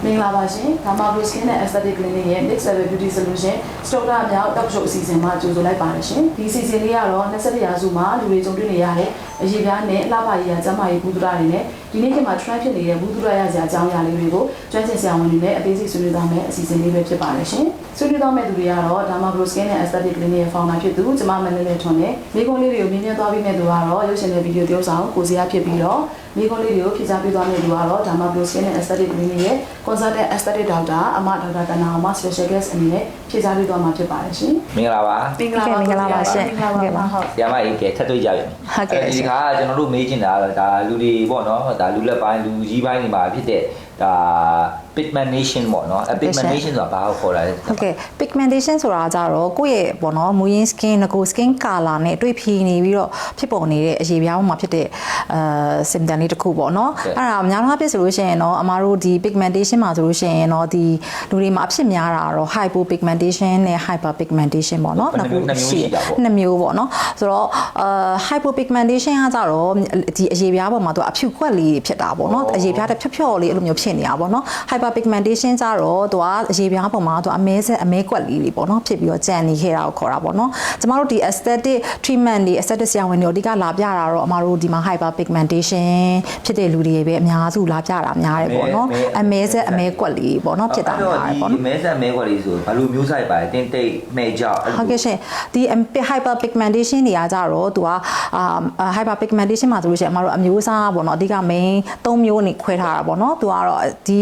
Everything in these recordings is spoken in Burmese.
မင်္ဂလာပါရှင်ဒါမှ Blue Skin နဲ့ Aesthetic Clinic ရဲ့ Next Level Beauty Solution စတောကအမြောက်တောက်ရှုပ်အစီအစဉ်မှာကြိုဆိုလိုက်ပါတယ်ရှင်ဒီအစီအစဉ်လေးကတော့21ရာစုမှာလူတွေကြုံတွေ့နေရတဲ့အရေးပြားနဲ့အလှပရေးရာကျန်းမာရေးဘူးတူတာတွေနဲ့ဒီနေ့ခေတ်မှာ trend ဖြစ်နေတဲ့ဘူးတူတာရစရာအကြောင်းအရာလေးတွေကိုကျွမ်းကျင်ဆရာဝန်တွေနဲ့အသေးစိတ်ဆွေးနွေးသွားမယ်အစီအစဉ်လေးပဲဖြစ်ပါတယ်ရှင်ဆွေးနွေးသွားမယ့်သူတွေကတော့ဒါမှ Blue Skin နဲ့ Aesthetic Clinic ရဲ့ founder ဖြစ်သူကျမမန္တလေးထွန်းနဲ့မိကုန်းလေးတွေကိုမြင်မြင်သွားပြီးမဲ့သူကတော့ရုပ်ရှင်တဲ့ဗီဒီယိုပြောဆောင်ကိုစရာဖြစ်ပြီးတော့မိကုန်းလေးတွေကိုဖြည့်ချပေးသွားမယ့်သူကတော့ဒါမှ Blue Skin နဲ့ Aesthetic Clinic ရဲ့ consultant aesthetic doctor အမဒေါက်တာကနာအောင်မ special guest အနေနဲ့ဖြည့်ချပေးသွားမှာဖြစ်ပါတယ်ရှင်မင်္ဂလာပါမင်္ဂလာပါရှင်ဆရာမကြီးကထပ်တွေ့ကြပြီဟုတ်ကဲ့ဒီခါကျွန်တော်တို့မေးချင်တာဒါလူတွေပေါ့နော်ဒါလူလက်ပိုင်းလူကြီးပိုင်းတွေမှာဖြစ်တဲ့ဒါ pigmentation ပေါ့နော် pigmentation ဆိုတာဘာကိုခေါ်တာလဲဟုတ်ကဲ့ pigmentation ဆိုတာကြတော့ကိုယ့်ရဲ့ပေါ့နော်မူရင်း skin ကို skin color နဲ့တွေ့ဖြီနေပြီးတော့ဖြစ်ပေါ်နေတဲ့အရေးပြားမှာဖြစ်တဲ့symptom လေးတစ်ခုပေါ့နော်အဲ့ဒါများသောအားဖြင့်ဆိုလို့ရှိရင်တော့အမားတို့ဒီ pigmentation မှာဆိုလို့ရှိရင်တော့ဒီလူတွေမှာအဖြစ်များတာတော့ hypopigmentation နဲ့ hyperpigmentation ပေါ့နော်နှစ်မျိုးပေါ့နော်ဆိုတော့hypopigmentation ကကြတော့ဒီအရေးပြားပေါ်မှာသူအဖြူခွက်လေးဖြစ်တာပေါ့နော်အရေးပြားတဲ့ဖြော့လေးအဲ့လိုမျိုးဖြစ်နေတာပေါ့နော် hyperpigmentation ကြတော့သူကအရေးပြားပေါ်မှာသူအမဲဆက်အမဲကွက်လေးတွေပေါ့နော်ဖြစ်ပြီးတော့ကြံနေခဲ့တာကိုခေါ်တာပေါ့နော်ကျမတို့ဒီ aesthetic treatment တွေ aesthetic ဆရာဝန်တွေအဓိကလာပြတာတော့အမတို့ဒီမှာ hyperpigmentation ဖြစ်တဲ့လူတွေပဲအများစုလာပြတာများတယ်ပေါ့နော်အမဲဆက်အမဲကွက်လေးပေါ့နော်ဖြစ်တာများတယ်ပေါ့နော်ဒီမဲဆက်အမဲကွက်လေးဆိုဘာလို့မျိုးဆိုင်ပါလဲတင်းတိတ်မဲကြောက်ဟုတ်ကဲ့ရှင်ဒီ hyperpigmentation တွေကကြတော့သူကhyperpigmentation မှာဆိုလို့ရှိရင်အမတို့အမျိုးအစားပေါ့နော်အဓိက main 3မျိုးနေခွဲထားတာပေါ့နော်သူကတော့ဒီ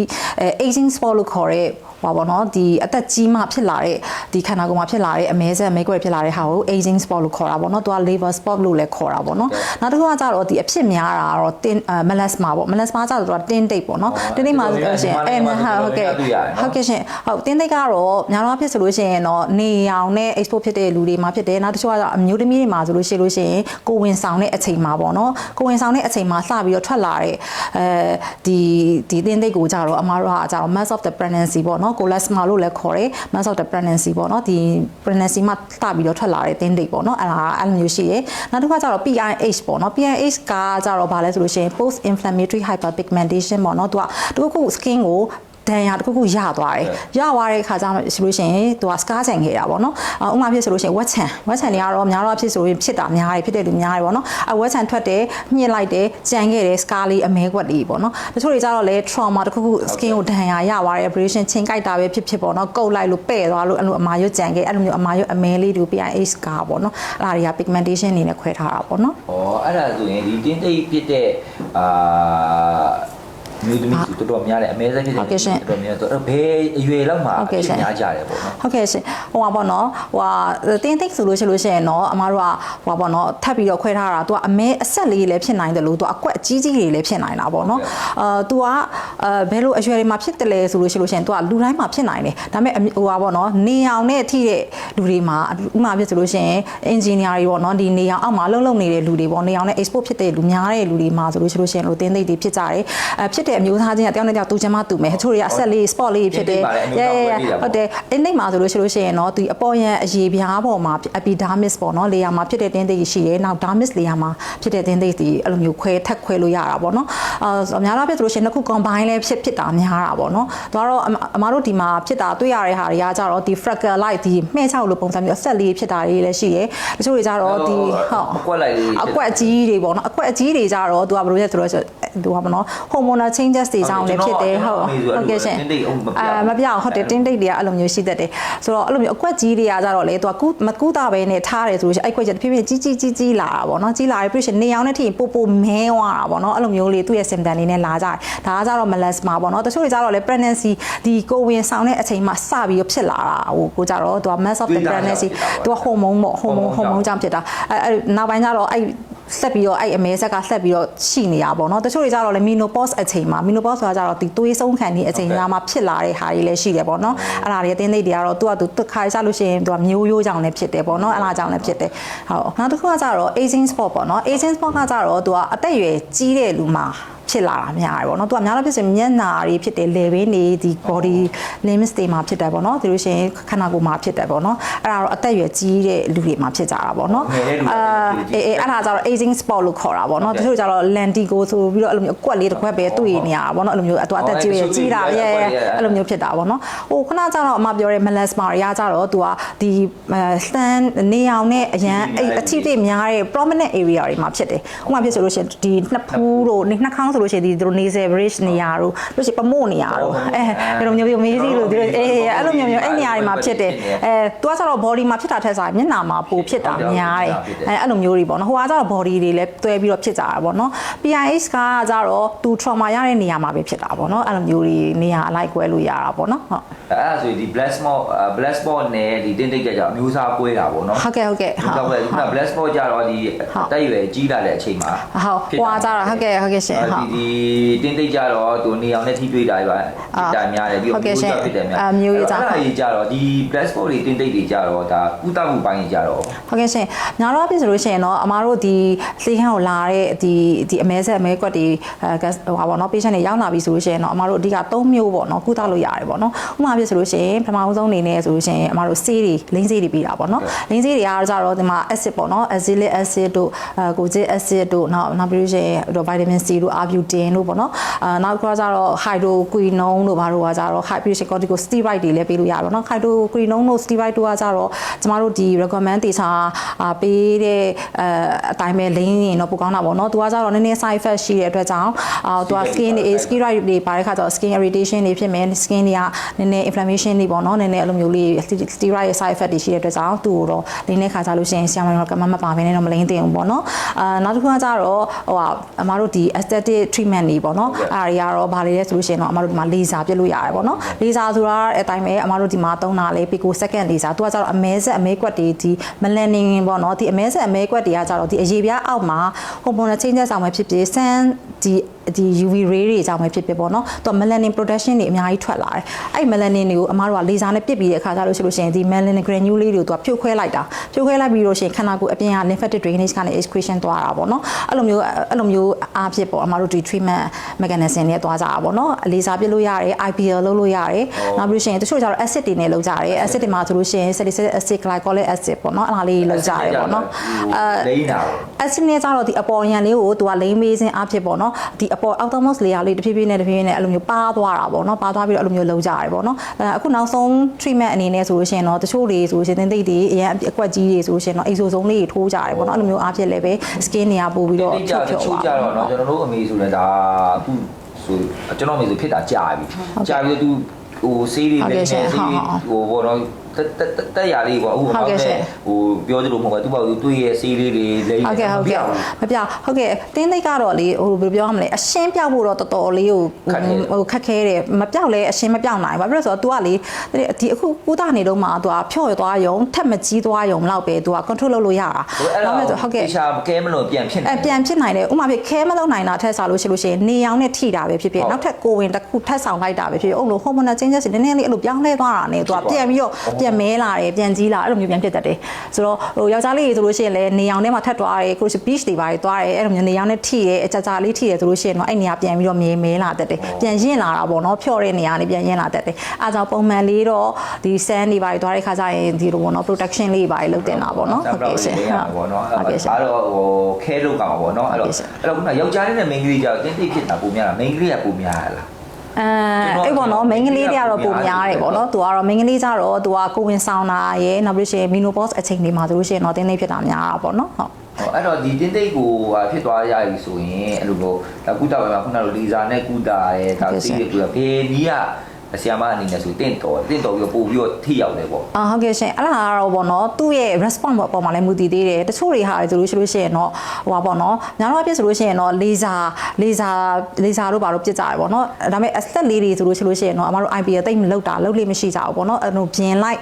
aging spot လို့ခေါ်တဲ့ပါပေါ့နော်ဒီအသက်ကြီးမှဖြစ်လာတဲ့ဒီခန္ဓာကိုယ်မှာဖြစ်လာတဲ့အမဲဆက်မဲကွက်ဖြစ်လာတဲ့ဟာကို aging spot လို့ခေါ်တာပေါ့နော်သူက liver spot လို့လည်းခေါ်တာပေါ့နော်နောက်တစ်ခုကကြတော့ဒီအဖြစ်များတာကတော့melasma ပေါ့ melasma ကြတော့သူကတင်းတိတ်ပေါ့နော်တင်းတိတ်မှာဆိုလို့ရှိရင်ဟုတ်ကဲ့ရှင်ဟုတ်တင်းတိတ်ကတော့များသောအားဖြင့်ဆိုလို့ရှိရင်တော့နေအောင်နဲ့ export ဖြစ်တဲ့လူတွေမှာဖြစ်တယ်နောက်တစ်ခုကတော့အမျိုးသမီးတွေမှာဆိုလို့ရှိရင်ကိုဝင်ဆောင်တဲ့အချိန်မှာပေါ့နော်ကိုဝင်ဆောင်တဲ့အချိန်မှာစပြီးတော့ထွက်လာတဲ့ဒီတင်းတိတ်ကိုကြတော့အမားတို့ကကြတော့ mass of the pregnancy ပေါ့နော်colasma လို့လည်းခေါ်တယ် mass of the pregnancy ပေါ့နော်ဒီ pregnancy မှာစပြီးတော့ထွက်လာတဲ့တင်းတိတ်ပေါ့နော်အဲ့လိုမျိုးရှိရယ်နောက်တစ်ခါကျတော့ PIH ပေါ့နော် PIH ကကြတော့ဗာလဲဆိုလို့ရှိရင် post inflammatory hyperpigmentation ပေါ့နော်သူကခု skin ကိုဒဏ်ရာတစ်ခုခုရသွားတယ်ရသွားတဲ့အခါကျမှဆိုလို့ရှိရင်သူက scar ချန်ခဲ့တာပေါ့နော်ဥမာဖြစ်ဆိုလို့ရှိရင်ဝက်ချန်တွေကတော့များတော့ဖြစ်ဆိုရင်ဖြစ်တာများတယ်ဖြစ်တဲ့လူများတယ်ပေါ့နော်ဝက်ချန်ထွက်တယ်ညှစ်လိုက်တယ်ကြံခဲ့တယ် scar လေးအမဲကွက်လေးပေါ့နော်တချို့တွေကျတော့လဲ trauma တစ်ခုခု skin ကိုဒဏ်ရာရသွားတယ် abrasion ချင်းကိုက်တာပဲဖြစ်ပေါ့နော်ကုတ်လိုက်လို့ပဲ့သွားလို့အဲ့လိုအမာရွတ်ကြံခဲ့အဲ့လိုမျိုးအမာရွတ်အမဲလေးတွေ PIH scar ပေါ့နော်အဲ့ဒါတွေက pigmentation အနေနဲ့ခွဲထားတာပေါ့နော်အဲ့ဒါဆိုရင်ဒီတင်းတိတ်ဖြစ်တဲ့မျိုးသမီးတွေတော်တော်များတယ်အမဲဆက်ဖြစ်တယ်တော်တော်များတော့ဘယ်အရွယ်လောက်မှာဖြစ်များကြတယ်ပေါ့နော်ဟုတ်ကဲ့ရှင်ဟိုပါပေါ့နော်တင်းတိတ်ဆိုလို့ရှိရင်တော့အမားတို့ကဟိုပါပေါ့နော်ထပ်ပြီးတော့ခွဲထားတာသူကအမဲအဆက်လေးလည်းဖြစ်နိုင်တယ်လို့သူအကွက်အကြီးကြီးတွေလည်းဖြစ်နိုင်တာပေါ့နော်သူကဘယ်လိုအရွယ်တွေမှာဖြစ်တယ်လဲဆိုလို့ရှိရင်သူကလူတိုင်းမှာဖြစ်နိုင်တယ်ဒါပေမဲ့ဟိုပါပေါ့နော်နေအောင်နဲ့ထိတဲ့လူတွေမှာဥမာဖြစ်ဆိုလို့ရှိရင် engineer တွေပေါ့နော်ဒီနေအောင်အောက်မှာလုံနေတဲ့လူတွေပေါ့နေအောင်နဲ့ export ဖြစ်တဲ့လူများတဲ့လူတွေမှာဆိုလို့ရှိရင်လို့တင်းတိတ်တွေဖြစ်ကြတယ်ဖြစ်တဲ့အမျိုးသားချင်းတယောက်နဲ့တယောက်တူချင်မှတူမယ်တချို့တွေကအဆက်လေး spot လေးဖြစ်တယ်ဟုတ်တယ်အင်းိတ်မှာဆိုလို့ရှိရင်တော့ဒီအပေါ်ရန်အရေပြားပေါ်မှာ epidermis ပေါ့နော်လေယာမှာဖြစ်တဲ့တင်းသိပ်ရှိတယ်နောက် dermis လေယာမှာဖြစ်တဲ့တင်းသိပ်ဒီအဲ့လိုမျိုးထက်ခွဲလို့ရတာပေါ့နော်အများအားဖြင့်ဆိုလို့ရှိရင်နှစ်ခု combine လဲဖြစ်တာများတာပေါ့နော်ဒါတော့အမားတို့ဒီမှာဖြစ်တာတွေ့ရတဲ့ဟာတွေကကြတော့ဒီ freckle like ဒီမှဲ့ချောက်လိုပုံစံမျိုးအဆက်လေးဖြစ်တာတွေလည်းရှိတယ်တချို့တွေကြတော့ဒီဟုတ်အကွက်လိုက်လေးအကွက်အကြီးတွေပေါ့နော်အကွက်အကြီးတွေကြတော့သူကဘယ်လိုလဲဆိုတော့သူကပေါ့နော် hormonal changes တွေကြောင့်လည်းဖြစ်တယ်ဟုတ်ကဲ့ရှင်မပြောင်းဟုတ်တယ်တင်းတိတ်တွေကအဲ့လိုမျိုးရှိတတ်တယ်ဆိုတော့အဲ့လိုမျိုးအကွက်ကြီးတွေကကြတော့လေသူကမကူတာပဲနဲ့ထားတယ်ဆိုလို့ရှိရင်အဲ့ကွက်ကြီးတဖြည်းဖြည်းကြီးလာတာပေါ့နော်ကြီးလာပြီးပြည့်နေအောင်နဲ့ထိပိုမဲသွားတာပေါ့နော်အဲ့လိုမျိုးလေးသူ့ရဲ့ symptom လေးနဲ့လာကြတယ်ဒါကကြတော့ melasma ပေါ့နော်တချို့တွေကြတော့လေ pregnancy ဒီကိုဝင်ဆောင်တဲ့အချိန်မှာစပြီးဖြစ်လာတာဟိုကိုကြတော့သူက mass of the pregnancy သူက hormone ပေါ့ hormone ကြောင့်ဖြစ်တာအဲ့နောက်ပိုင်းကျတော့အဲ့ဆက်ပြီးတော့အဲ့အမဲဆက်ကဆက်ပြီးတော့ရှိနေတာပေါ့နော်တချို့တွေကြတော့လေ menopause အချိန်မှာ menopause ဆိုတာကြတော့ဒီသွေးဆုံးခံနေအချိန်မှာဖြစ်လာတဲ့ဟာတွေလည်းရှိတယ်ပေါ့နော်အဲ့ဒါတွေအတင်းသိတွေကတော့သူခါရကြလို့ရှိရင်သူကမျိုးရိုးကြောင့်လည်းဖြစ်တယ်ပေါ့နော်အဲ့ဒါကြောင့်လည်းဖြစ်တယ်ဟုတ်နောက်တစ်ခုကကြတော့ aging spot ပေါ့နော် aging spot ကကြတော့သူကအသက်အရွယ်ကြီးတဲ့လူမှာဖြ ဖြစ်လာတာများတယ်ပေါ့နော်သူကများတော့ဖြစ်စေမျက်နှာတွေဖြစ်တယ်လေဘင်းတွေဒီ body limbs တွေမှာဖြစ်တယ်ပေါ့နော်ဒီလိုရှင်ခန္ဓာကိုယ်မှာဖြစ်တယ်ပေါ့နော်အဲ့ဒါတော့အသက်အရွယ်ကြီးတဲ့လူတွေမှာဖြစ်ကြတာပေါ့နော်အဲ့ဒါကျတော့ aging spot လို့ခေါ်တာပေါ့နော်တချို့ကျတော့ lentigo ဆိုပြီးတော့အဲ့လိုမျိုးအကွက်လေးတစ်ခွက်ပဲတွေ့နေရတာပေါ့နော်အဲ့လိုမျိုးအသက်ကြီးတာရဲ့အဲ့လိုမျိုးဖြစ်တာပေါ့နော်ဟိုခဏကျတော့အမပြောတဲ့ melasma တွေကကျတော့သူကဒီစမ်းနေအောင်နဲ့အရန်အထိတွေများတဲ့ prominent area တွေမှာဖြစ်တယ်ဥပမာဖြစ်ဆိုလို့ရှိရင်ဒီနှစ်ဖူးတို့နှာခေါင်းဆိုလို့ရှိရင်ဒီတို့ nasal bridge နေရာတို့လို့ရှိရင်ပမို့နေရာတို့အဲ့လိုမျိုးမေးစီလို့ဒီအဲ့လိုမျိုးအဲ့နေရာတွေမှာဖြစ်တယ်သူကကျတော့ body မှာဖြစ်တာထက်စာမျက်နှာမှာပိုဖြစ်တာများတယ်အဲ့လိုမျိုးတွေပေါ့နော်ဟိုကကျတော့ body တွေလည်းတွဲပြီးတော့ဖြစ်ကြတာပေါ့နော် PIH ကကျတော့သူ trauma ရတဲ့နေရာမှာပဲဖြစ်တာပေါ့နော်အဲ့လိုမျိုးတွေနေရာအလိုက်ကွဲလို့ရတာပေါ့နော်ဟုတ်အဲ့ဒါဆိုဒီ black spot နဲ့ဒီတင်းတိတ်ကြကြအမျိုးအစားကွဲတာပေါ့နော်ဟုတ်ကဲ့ဟုတ်ကဲ့ခုန black spot ကြတော့ဒီတက်ရွယ်ကြီးလာတဲ့အချိန်မှာဟုတ်ဟွာကြတာဟုတ်ကဲ့ရှင်ဟုတ်ဒီတင်းတိတ်ကြတော့သူနေအောင်နဲ့ထိတွေ့တာပါတိုင်များတယ်ပြီးတော့မျိုးစားဖြစ်တယ်များမျိုးကြအဲ့ဒါကြီးကြတော့ဒီ black spot တွေတင်းတိတ်တွေကြတော့ဒါကုသမှုပိုင်းကြတော့ဟုတ်ကဲ့ရှင်ညာတော့ဖြစ်ဆိုလို့ရှိရင်တော့အမားတို့ဒီစေးခန်းကိုလာတဲ့ဒီအမဲဆက်အမဲကွက်တွေဟိုပါနော် patient တွေရောက်လာပြီဆိုလို့ရှိရင်တော့အမားတို့အဓိက3မျိုးပေါ့နော်ကုသလို့ရတယ်ပေါ့နော်ဥပမာဖြစ်ဆိုလို့ရှိရင်ပထမဆုံးအနေနဲ့ဆိုလို့ရှိရင်အမားတို့ဆေးတွေလိမ့်ဆေးတွေပြီးတာပေါ့နော်လိမ့်ဆေးတွေအားကြတော့ဒီမှာ acid ပေါ့နော် azelaic acid တို့ကိုဂျစ် acid တို့နောက်ပြီးလို့ရှိရင်တော့ vitamin C တို့ arbutin တို့ပေါ့နော်နောက်တစ်ခါကျတော့ hydroquinone တို့ဘာတို့ကကြတော့ corticosteroid တွေလည်းပေးလို့ရပါတော့နော် hydroquinone တို့ steroid တို့ကကြတော့ကျမတို့ဒီ recommend တေချာပေးတဲ့အတိုင်းပဲလိမ့်ရင်တော့ပိုကောင်းတာပေါ့နော်သူကကြတော့နည်းနည်း side effect ရှိတဲ့အတွက်ကြောင့်သူက skin တွေ steroid တွေပါတဲ့ခါကျတော့ skin irritation တွေဖြစ်မယ် skin တွေကနည်းနည်း inflammation တွေပေါ့နော်နည်းနည်းအဲ့လိုမျိုးလေး steroid ရဲ့ side effect တွေရှိတဲ့အတွက်ကြောင့်သူ့ကိုတော့လိမ့်တဲ့ခါကျလို့ရှိရင်ဆရာမတွေကမပါဘဲနဲ့တော့မလိမ့်သင့်ဘူးပေါ့နော်နောက်တစ်ခုကကြတော့ဟိုအမတို့ဒီ aesthetic treatment တွေပေါ့နော်အဲ့ဒါတွေကတော့ဗာလေလဲဆိုလို့ရှိရင်တော့အမတို့ဒီမှာ laser ပြစ်လို့ရတယ်ပေါ့နော် laser ဆိုတာအတိုင်းပဲအမတို့ဒီမှာသုံးတာလေ picosecond laser သူကကြတော့အမဲဆက်အမဲကွက်တွေဒီ melanin ပေါ့နော်ဒီအမဲဆက်အမဲကွက်တွေကကြတော့ဒီအရေပြားအောက်မှာ hormonal changes ဆောင်ပဲဖြစ်ဖြစ် sun ဒီ UV ray တွေကြောင့်ပဲဖြစ်ဖြစ်ပေါ့နော်သူက melanin production တွေအများကြီးထွက်လာတယ်အဲ့ melanin တွေကိုအမားတို့က laser နဲ့ပစ်ပြီးတဲ့အခါကျလို့ရှိလို့ရှိရင်ဒီ melanin granule လေးတွေကိုသူကဖြုတ်ခွဲလိုက်တာဖြုတ်ခွဲလိုက်ပြီးလို့ရှိရင်ခန္ဓာကိုယ်အပြင်က lymphatic drainage ကနေ excretion သွားတာပေါ့နော်အဲ့လိုမျိုးအားဖြစ်ပေါ့အမားတို့ဒီ treatment mechanism တွေသွားကြတာပေါ့နော် laser ပစ်လို့ရတယ် IPL လုပ်လို့ရတယ်နောက်ပြီးလို့ရှိရင်တချို့ကျတော့ acid တွေနဲ့လုပ်ကြတယ် acid တွေမှာဆိုလို့ရှိရင် salicylic acid glycolic acid ပေါ့နော်အဲ့ဒါလေးလုပ်ကြတယ်ပေါ့နော်လိမ့်တာ acid နဲ့ကျတော့ဒီအပေါ်ရန်လေးကိုသူကလိမ့်မေးခြင်းအားဖြစ်ပေါ့နော်ဒီအပေါ် outermost layer လေးတဖြည်းဖြည်းနဲ့အဲ့လိုမျိုးပါသွားတာပေါ့နော်ပါသွားပြီးတော့အဲ့လိုမျိုးလုပ်ကြရတယ်ပေါ့နော်အခုနောက်ဆုံး treatment အနေနဲ့ဆိုလို့ရှိရင်တော့တချို့တွေဆိုလို့ရှိရင်သိတွေအရင်အကွက်ကြီးတွေဆိုလို့ရှိရင်တော့ exosome လေးတွေထိုးကြတယ်ပေါ့နော်အဲ့လိုမျိုးအားဖြစ်လည်းပဲ skin တွေကပို့ပြီးတော့ဖြုတ်ကြတော့เนาะကျွန်တော်တို့အမေဆိုလည်းဒါအခုဆိုကျွန်တော်အမေဆိုဖြစ်တာကြာပြီတော့သူဟိုဆေးတွေနဲ့ဆေးဟိုဘောတော့တက်ရလေးပေါ့အခုဟိုပြောသလိုမဟုတ်ဘူးသူကတွေ့ရဲ့ဆေးလေးတွေလိမ့်ဟုတ်ကဲ့မပြောဟုတ်ကဲ့တင်းသိကတော့လေဟိုဘယ်လိုပြောရမလဲအရှင်းပြောက်ဖို့တော့တော်တော်လေးဟိုခက်ခဲတယ်မပြောက်လဲအရှင်းမပြောက်နိုင်ဘာဖြစ်လို့ဆိုတော့ तू ကလေဒီအခုကုသနေတော့မှ तू ကဖြော့သွားရုံထက်မကြီးသွားရုံလောက်ပဲ तू က control လုပ်လို့ရတာဟုတ်ကဲ့တခြားကဲမလို့ပြန်ဖြစ်နိုင်တယ်ဥမာဖြစ်ခဲမလုပ်နိုင်တာထက်စားလို့ရှိလို့ရှိရင်နေအောင်နဲ့ထိတာပဲဖြစ်ဖြစ်နောက်ထပ်ကိုဝင်တစ်ခုထပ်ဆောင်လိုက်တာပဲဖြစ်ဖြစ်အဲ့လို hormonal changes နည်းနည်းလေးအဲ့လိုပြောင်းလဲသွားတာနဲ့ तू ကပြန်ပြီးတော့ပြန်မဲလာတယ်ပြန်ကြီးလာအဲ့လိုမျိုးပြန်ဖြစ်တတ်တယ်ဆိုတော့ဟိုယောက်ျားလေးတွေဆိုလို့ရှိရင်လည်းနေအောင်ထဲမှာထပ်သွားတယ်ကို beach တွေပါသွားတယ်အဲ့လိုမျိုးနေအောင်နဲ့ထိတယ်အကြလေးထိတယ်ဆိုလို့ရှိရင်တော့အဲ့နေရာပြန်ပြီးတော့မဲလာတတ်တယ်ပြန်ရင့်လာတာပေါ့နော်ဖြော့တဲ့နေရာနေပြန်ရင့်လာတတ်တယ်အားကြောင့်ပုံမှန်လေးတော့ဒီ sand တွေပါသွားတဲ့ခါကျရင်ဒီလိုပေါ့နော် protection လေးပါလုပ်တင်တာပေါ့နော်ဟုတ်ကဲ့ရှင်ပေါ့နော်အဲ့တော့ဟိုခဲလုပ်ကြမှာပေါ့နော်အဲ့တော့ခုနယောက်ျားလေးနဲ့မိန်းကလေးကြောင့်တင်းတိဖြစ်တာပုံများတာမိန်းကလေးကပုံများရလားအဲ့ပေါ့နော်မိန်းကလေးတွေကတော့ပုံများတယ်ပေါ့နော်သူကတော့မိန်းကလေးကြတော့သူကကိုဝင်ဆောင်တာရယ်နောက်ပြီးရှင် menopause အချိန်တွေမှာဆိုလို့ရှိရင်တော့တင်းသိဖြစ်တာများတာပေါ့နော်ဟုတ်အဲ့တော့ဒီတင်းသိကိုဖြစ်သွားရပြီဆိုရင်အဲ့လိုပေါ့ကုသပါမှာခုနကလီဇာနဲ့ကုသရဲဒါစီးပြီးတော့ဘေးနီးကဆရာမအနေနဲ့ဆိုတင့်တော်ပြီးတော့ပို့ပြီးတော့ထိရောက်တယ်ပေါ့ဟုတ်ကဲ့ရှင်အဲ့ဒါကတော့ပေါ့နော်သူ့ရဲ့ response ပေါ်မှာလည်းမူတည်သေးတယ်တချို့တွေဟာဆိုလို့ရှိရင်တော့ဟိုပါပေါ့နော်ညာတော့ဖြစ်ဆိုလို့ရှိရင်တော့ laser တို့ဘာလို့ပြစ်ကြရပေါ့နော်ဒါပေမဲ့ aesthetic လေးတွေဆိုလို့ရှိရင်တော့အမတို့ IPL တိတ်မလောက်တာလောက်လေးမရှိကြဘူးပေါ့နော်အဲ့လိုပြင်လိုက်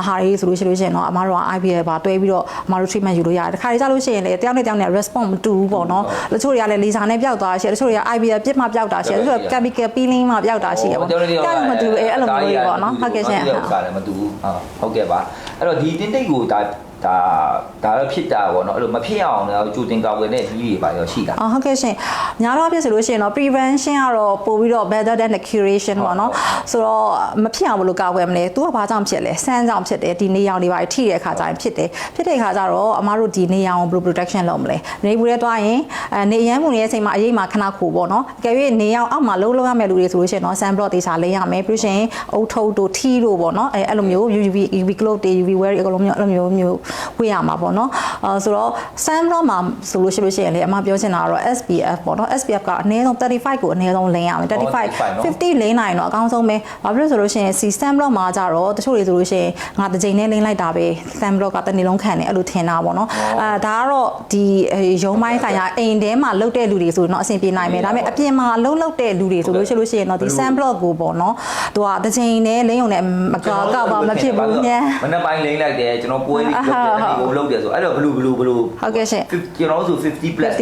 ဟာတွေဆိုလို့ရှိရင်တော့အမတို့က IPL ပါတွဲပြီးတော့အမတို့ treatment ယူလို့ရတယ်တခါတည်းကြလို့ရှိရင်လည်းတယောက်နဲ့တယောက်နဲ့ response မတူဘူးပေါ့နော်တချို့တွေကလည်း laser နဲ့ပျောက်သွားရှိတယ်တချို့တွေက IPL ပြစ်မှပျောက်တာရှိတယ်တချို့ chemical peeling မှပျောက်တာရှိတယ်ပေါ့မတူအဲ့လိုမျိုးပေါ့နော်ဟုတ်ကဲ့ရှင်ဟုတ်ကဲ့မတူဘူးဟုတ်ကဲ့ပါအဲ့တော့ဒီတင်းတိတ်ကိုဒါ ဒါတော့ဖြစ်တာပေါ့နော်အဲ့လိုမဖြစ်အောင်လည်းကြိုတင်ကာကွယ်တဲ့နည်းတွေပါရောရှိတာဟုတ်ကဲ့ရှင်ညာတော့ဖြစ်ဆိုလို့ရှိရင်တော့ prevention ကတော့ပို့ပြီးတော့ better than the curation ပေါ့နော်ဆိုတော့မဖြစ်အောင်ဘယ်လိုကာကွယ်မလဲသူကဘာကြောင့်ဖြစ်လဲဆန်းကြောင့်ဖြစ်တယ်ဒီနေရောင်တွေပါထိတဲ့အခါကျရင်ဖြစ်တဲ့အခါကျတော့အမားတို့ဒီနေရောင်ကိုဘယ်လို protection လုပ်မလဲနေဘူးလဲတွားရင်နေရမ်းမှုနေတဲ့အချိန်မှာအရေးမှာခဏခိုးပေါ့နော်အကယ်၍နေရောင်အောက်မှာလုံးရမယ့်လူတွေဆိုလို့ရှိရင်တော့ sun block တေချာလေးရမယ်ပြီးရှင်အုတ်ထုပ်တို့ထီးတို့ပေါ့နော်အဲ့လိုမျိုး UV cloth တွေ UV wear တွေအကုန်လုံးမျိုးအဲ့လိုမျိုးဝေးရမှာပေါ့နော်ဆိုတော့ sun block မှာဆိုလို့ရှိရင်လေအမပြောချင်တာကတော့ SPF ပေါ့နော် SPF ကအနည်းဆုံး35ကိုအနည်းဆုံးလိမ့်ရမယ်35 50လိမ့်နိုင်တော့အကောင်းဆုံးပဲဘာဖြစ်လို့ဆိုလို့ရှိရင်စီ sun block မှာကြတော့တချို့တွေဆိုလို့ရှိရင်ငါတစ်ချိန်နဲ့လိမ့်လိုက်တာပဲ sun block ကတစ်နေ့လုံးခံတယ်အဲ့လိုထင်တာပေါ့နော်ဒါကတော့ဒီရုံးပိုင်းဆိုင်ရာအိမ်ထဲမှာလုတ်တဲ့လူတွေဆိုတော့အဆင်ပြေနိုင်မယ်ဒါပေမဲ့အပြင်မှာလုတ်တဲ့လူတွေဆိုလို့ရှိရင်တော့ဒီ sun block ကိုပေါ့နော်သူကတစ်ချိန်နဲ့လိမ့်ုံနဲ့မကောက်ပါမဖြစ်ဘူးညမနေ့ပိုင်းလိမ့်လိုက်တယ်ကျွန်တော်ပွဲပြီးလုတ်တယ်ဆိုအဲ့တော့ဘလူဟုတ်ကဲ့ရှင်ကျွန်တော်ဆို50 plus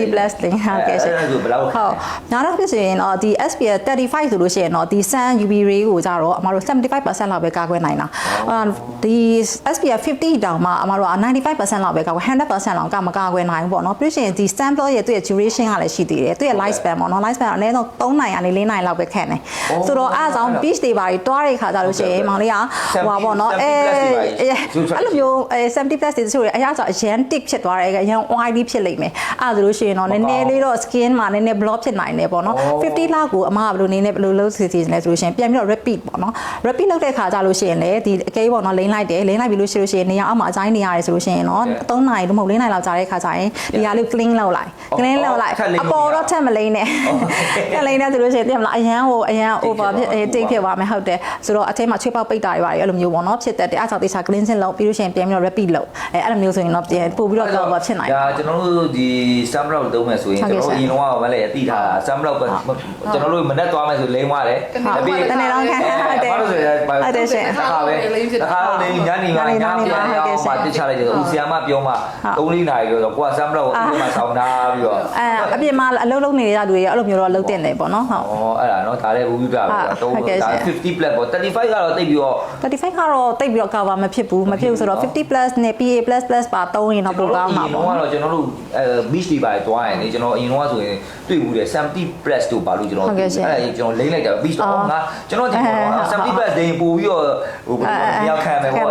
လိမ့်ဟုတ်ကဲ့ရှင်အဲ့ဒါဆိုဘယ်လောက်ဟုတ်ညာတော့ဖြစ်ရင်တော့ဒီ SPF 35ဆိုလို့ရှိရင်တော့ဒီ sun UV ray ကိုကြတော့အမတို့ 75% လောက်ပဲကာကွယ်နိုင်တာဒီ SPF 50တောင်မှအမတို့က95% လောက်ပဲကာကွယ် 100% လောက်ကမကာကွယ်နိုင်ဘူးပေါ့နော်ပြီးရင်ဒီ sun block ရဲ့သူ့ရဲ့ duration ကလည်းရှိသေးတယ်သူ့ရဲ့ life span ပေါ့နော် life span အနည်းဆုံး3နိုင်ကနေ4နိုင်လောက်ပဲခံတယ်ဆိုတော့အားဆောင် beach တွေပါတွားတဲ့ခါကြလို့ရှိရင်မောင်လေးကဟိုပါပေါ့နော်အဲ့လိုမျိုး70 plus တွေဆိုရင်အရာဆိုအရန် tick ဖြစ်သွားတယ်အရန် oily ဖြစ်လိမ့်မယ်အဲ့ဒါဆိုလို့ရှိရင်တော့နည်းနည်းလေးတော့ skin မှာနည်းနည်း block ဖြစ်နိုင်တယ်ပေါ့နော်50လောက်ကိုအမကဘယ်လိုနေနဲ့ဘယ်လိုလုပ်စီစီလဲဆိုလို့ရှိရင်ပြန်ပြီးတော့ repeat ပေါ့နော် repeat လုပ်တဲ့ခါကြလို့ရှိရင်လေဒီအကေးပေါ့နော်လိမ့်လိုက်တယ်လိမ့်လိုက်ပြီလို့ရှိလို့ရှိရင်နေရာအောက်မှာအချိုင်းနေရတယ်ဆိုလို့ရှိရင်တော့3နိုင်လို့မဟုတ်4နိုင်လောက်ကြာတဲ့ခါကျရင်ဒီဟာလေး clean လုပ်လိုက် clean လုပ်လိုက်အပေါ်တော့ထက်မလိမ့်နဲ့ထက်လိမ့်နေဆိုလို့ရှိရင်သိမလားအရန် over ဖြစ်take ဖြစ်သွားမယ်ဟုတ်တယ်ဆိုတော့အထဲမှာချွေးပေါက်ပိတ်တာတွေပါတယ်အဲ့လိုမျိုးပေါ့နော်ဖြစ်တတ်တယ်အဲ့ကြောင့်တေချာ cleansing လုပ်ပြီးလို့ရှိရင်ပြန်ပြီးတော့ repeat လုပ်အဲ့လိုမျိုးဆိုရင်တော့ပြန်ပို့ပြီးတော့ cover ဖြစ်နိုင်တယ်ဒါကျွန်တော်တို့ဒီ sun block သုံးမယ်ဆိုရင်ကျွန်တော်အရင်တော့မလဲအတိထားတာ sun block ကျွန်တော်တို့မနဲ့သွားမယ်ဆိုလိမ့်သွားတယ်ပြီးတနေ့တော့ခံဟုတ်တယ်ဟုတ်တယ်ရှင်တခါပဲတခါတော့ညနေမှာညပြန်အောင်မှာတခြားလိုက်တယ်ဦးဆီယာမပြောမှ3-4နာရီတော့ကိုက sun block ကိုဒီမှာဆောင်းထားပြီးတော့အပြင်မှာအလုပ်လုပ်နေတဲ့လူတွေအဲ့လိုမျိုးတော့လုပ်တင်တယ်ပေါ့နော်ဟုတ်အဲ့ဒါနော်ဒါလည်းဘူးပြတာပဲတော့ဒါ50 plus ပေါ့35ကတော့တိတ်ပြီးတော့35ကတော့တိတ်ပြီးတော့ cover မဖြစ်ဘူးဆိုတော့50 plus နဲ့ PA++ ပါ3ရင်တော့ပိုကောင်းမှာပေါ့တော့ကျွန်တော်တို့beach တွေပါတွားရင်လေကျွန်တော်အရင်တော့ဆိုရင်တွေ့ဘူးတယ်70 plus တို့ပါလို့ကျွန်တော်အဲ့ဒါကျွန်တော်လိမ့်လိုက်တာ beach တော့ငါကျွန်တော်ဒီ70 plus ဒိန်ပို့ပြီးတော့ဟိုမြောက်ခံမယ်ပေါ့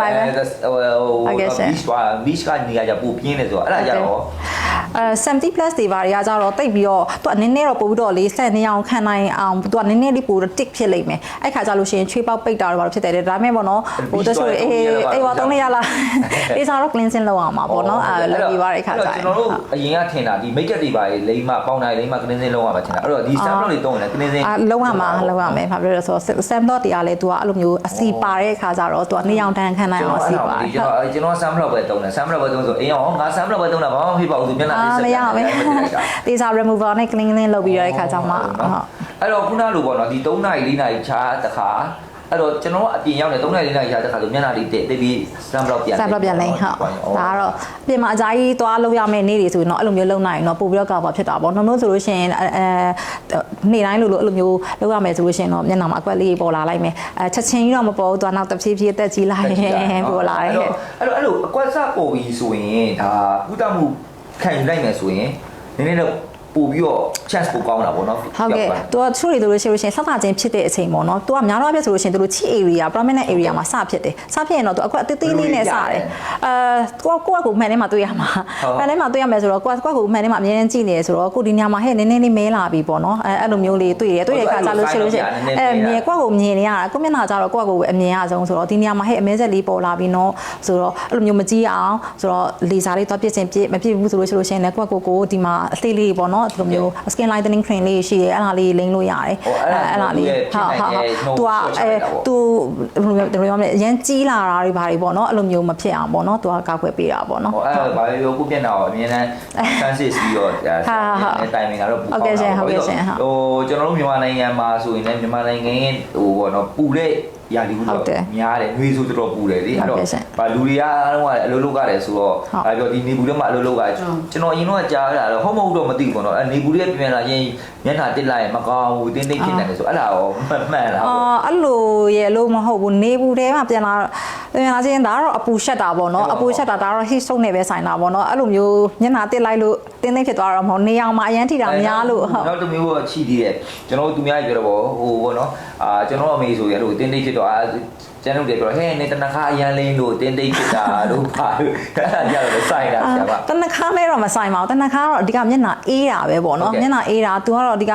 beach ကနေရာကြပို့ပြင်းနေဆိုတော့အဲ့ဒါကြတော့70 plus တွေပါတွေကကြတော့တိတ်ပြီးတော့သူကနည်းနည်းတော့ပို့ပြီးတော့လေးဆက်နေအောင်ခံနိုင်အောင်သူကနည်းနည်းလေးပို့တော့ tick ဖြစ်လိမ့်မယ်အဲ့ခါကြလို့ရှိရင်ချွေးပေါက်ပိတ်တာတော့ဖြစ်တယ်ဒါပေမဲ့ပေါ့နော်ဟိုတချို့အေးပါ3ရလားဒီစားတော့ cleansing လုပ်အောင်ပါပေါ့နော်လက်ပြီးပါတဲ့ခါကြကျွန်တော်တို့အရင်ကထင်တာဒီ make up တွေပါလိမ့်မှပေါင်တိုင်းလိမ့်မှ cleansing လုပ်ရမှာထင်တာအဲ့တော့ဒီ sample တွေတုံးတယ် cleansing လုပ်ရမှာဘာဖြစ်လို့လဲဆိုတော့ sample တွေကလည်းသူကအဲ့လိုမျိုးအစီပါတဲ့ခါကြတော့သူကနေအောင်တန်ခံနိုင်အောင်အစီပါတယ်ကျွန်တော် sample ပဲတုံးတယ် sample ပဲတုံးဆိုအိမ်အောင်ငါ sample ပဲတုံးတာဘာမှမဖြစ်ပါဘူးသူမျက်နှာလေးဆက်မရပါဘူးဒီစား remover နဲ့ cleansing လုပ်ပြီးရတဲ့ခါကျမှအဲ့တော့ခုနလိုပေါ့နော်ဒီ3နာရီ4နာရီခြားတခါအဲ့တော့ကျွန်တော်အပြင်ရောက်နေ3နာရီ4နာရီခြားတခါဆိုမျက်နှာလေးတိတ်ပြီး sample ပြန်လိမ့်ဟုတ်ဒါကတော့အပြင်မှာအကြိုက်သွားလုပ်ရမယ့်နေ့တွေဆိုရင်တော့အဲ့လိုမျိုးလုပ်နိုင်ရင်တော့ပို့ပြီးတော့ cover ဖြစ်တာပေါ့နှမျိုးဆိုလို့ရှိရင်နေ့တိုင်းလိုအဲ့လိုမျိုးလုပ်ရမယ်ဆိုလို့ရှိရင်တော့မျက်နှာမှာအကွက်လေးပေါ်လာလိုက်မယ်ချက်ချင်းကြီးတော့မပေါ်ဘူးသွားနောက်တစ်ဖြည်းဖြည်းအသက်ကြီးလာရင်ပေါ်လာတယ်အဲ့လိုအကွက်စပေါ်ပြီးဆိုရင်ဒါဥဒမှုခံယူလိုက်မယ်ဆိုရင်နည်းနည်းတော့ပို့ပြီးတော့ chance ပိုကောင်းတာပေါ့နော်ဟုတ်ကဲ့သူကချို့တွေဆိုလို့ရှိရင်ဆက်တာချင်းဖြစ်တဲ့အချိန်ပေါ့နော်သူကများတော့ပြဆိုလို့ရှိရင်သူတို့ cheat area prominent area မှာစဖြစ်တယ်စဖြစ်ရင်တော့သူအကွက်အသေးသေးလေးနဲ့စတယ်ကိုမှန်ထဲမှာတွေ့ရမှာမှန်ထဲမှာတွေ့ရမယ်ဆိုတော့ကိုမှန်ထဲမှာအမြဲတမ်းကြည့်နေရဆိုတော့ကိုဒီညမှာဟဲ့နည်းနည်းလေးမဲလာပြီပေါ့နော်အဲ့လိုမျိုးလေးတွေ့တဲ့ခါကြလို့ရှိရင်မြင်ကိုမြင်နေရတာကိုမျက်နှာကြတော့ကိုအမြင်ရဆုံးဆိုတော့ဒီညမှာဟဲ့အမဲဆက်လေးပေါ်လာပြီနော်ဆိုတော့အဲ့လိုမျိုးမကြည့်အောင်ဆိုတော့လေစာလေးတော့ပြစ်ချင်းပြစ်မပြစ်ဘူးဆိုလို့ရှိရင်လည်းကိုဒီမှာအသေးလေးပေါ့နော်ဒီလိုမျိုး skin lightening cream လေးရှိတယ်အဲ့ဒါလေးလိမ့်လို့ရတယ်အဲ့ဒါလေးသူကဘယ်လိုပြောမလဲအရင်ကြီးလာတာတွေဘာတွေပေါ့နော်အဲ့လိုမျိုးမဖြစ်အောင်ပေါ့နော်သူကကောက်ွယ်ပေးတာပေါ့နော်အဲ့ဒါဘာလို့ကိုပြက်တာအမြင်တမ်း sensitive ပြီးတော့တိုင်မင်ကတော့ပူပါဟုတ်ကဲ့ရှင်ဟုတ်ကဲ့ရှင်ဟိုကျွန်တော်တို့မြန်မာနိုင်ငံမှာဆိုရင်လည်းမြန်မာနိုင်ငံရဲ့ဟိုပေါ့နော်ပူတဲ့ရာသီဥတုများတယ်နှွေးဆိုတော်ပူတယ်လေအဲ့တော့ဗာလူတွေအားလုံးကအလုပ်လုပ်ရတယ်ဆိုတော့ဒါပြောဒီနေဘူးထဲမှာအလုပ်လုပ်ရကျွန်တော်အရင်တော့ကြားရတာတော့ဟုတ်မဟုတ်တော့မသိဘူးပေါ့နော်အဲနေဘူးတွေပြန်လာရင် မျက်နှာတစ်လိုက်မကောင်းဘူးတင်းတိတ်ဖြစ်နေတယ်ဆိုအဲ့ဒါရောမှန်လားပေါ့အဲ့လိုရဲ့လို့မဟုတ်ဘူးနေဘူးတဲမှာပြန်လာချင်းဒါကတော့အပူရှက်တာပေါ့နော်အပူရှက်တာဒါတော့ heat stroke နဲ့ပဲဆိုင်တာပေါ့နော်အဲ့လိုမျိုးမျက်နှာတစ်လိုက်လို့တင်းတိတ်ဖြစ်သွားတော့မဟုတ်နေအောင်မှာအရန်ထိတာများလို့ဟုတ်နောက်တစ်မျိုးကချီသေးတယ်ကျွန်တော်တို့သူများကြီးပြောတော့ဟိုပေါ့နော်ကျွန်တော်အမေဆိုရလို့တင်းတိတ်ဖြစ်တော့ကျန်တို့တွေပြောဟဲ့နေတနခါအရန်လင်းလို့တင်းတိတ်ဖြစ်တာတို့ပါလို့အဲ့ဒါကြတော့စိုက်တာဆရာကတနခါနဲ့တော့မဆိုင်ပါဘူးတနခါတော့အဓိကမျက်နှာအေးတာပဲပေါ့နော်မျက်နှာအေးတာ तू ကတော့အဓိက